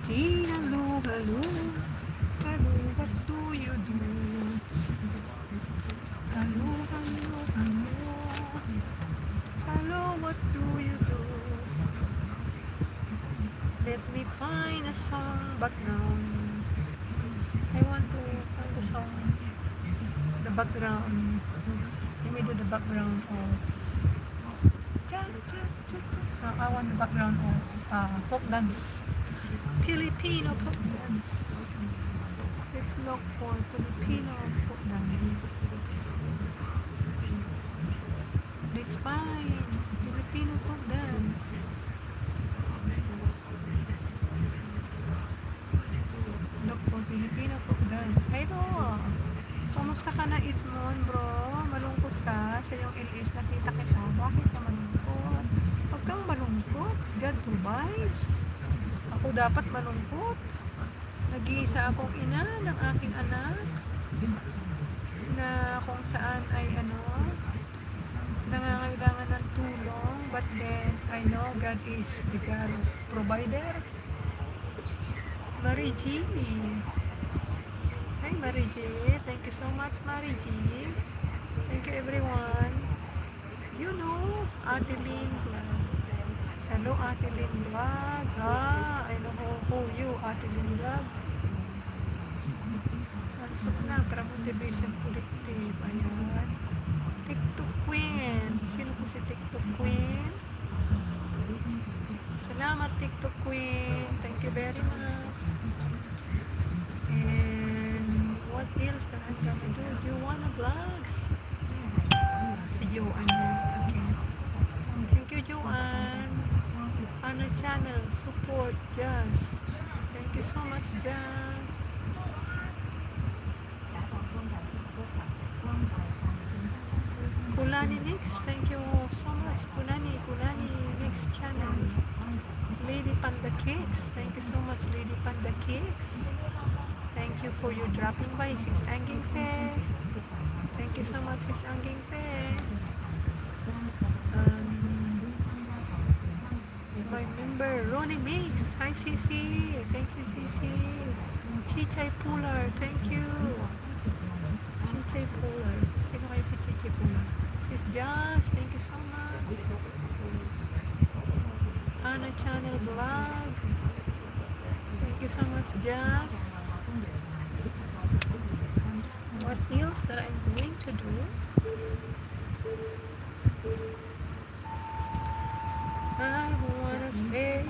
Jean, hello, hello. Hello, what do you do? Hello, hello, hello. Hello, what do you do? Let me find a song background. I want to find the song. The background. Let me do the background of cha, cha, cha, cha. I want the background of folk dance. Filipino folk dance. Let's look for Filipino folk dance. Let's find Filipino folk dance. Look for Filipino folk dance. Hello! Kamusta ka na, Itmon, bro? Malungkot ka sa iyong LS. Nakita kita. Bakit ka malungkot? Huwag kang malungkot. God provides. Ako dapat malungkot. Nag-iisa akong ina ng aking anak na kung saan ay nangangailangan ng tulong, but then I know God is the God provider. Marie G. Hi Marie G. Thank you so much Marie G. Thank you everyone. You know Ate Lynn Vlog. Hello Ate Lynn Vlog. I know who you Ate Lynn Vlog. So na, para motivation collective. Ayan. TikTok Queen. Sino po si TikTok Queen? Salamat TikTok Queen. Thank you very much. And what else that I'm gonna do? Do you wanna vlogs? Si Joanne yan. Okay. Thank you Joanne. Ano channel? Support Jazz. Thank you so much Jazz. Kulani Mix, thank you so much Kulani Mix channel. Lady Panda Cakes, thank you so much Lady Panda Cakes. Thank you for your dropping by Sis Anging Pe. Thank you so much Sis Anging Pe. My member Ronnie Mix, hi Sisi, thank you Sisi. Chichay Pular, thank you. Chichay Pular, sino kayo si Chichay Pular? Sis Jazz, thank you so much. Ana Channel Vlog, thank you so much Jazz. What else that I'm going to do? I wanna say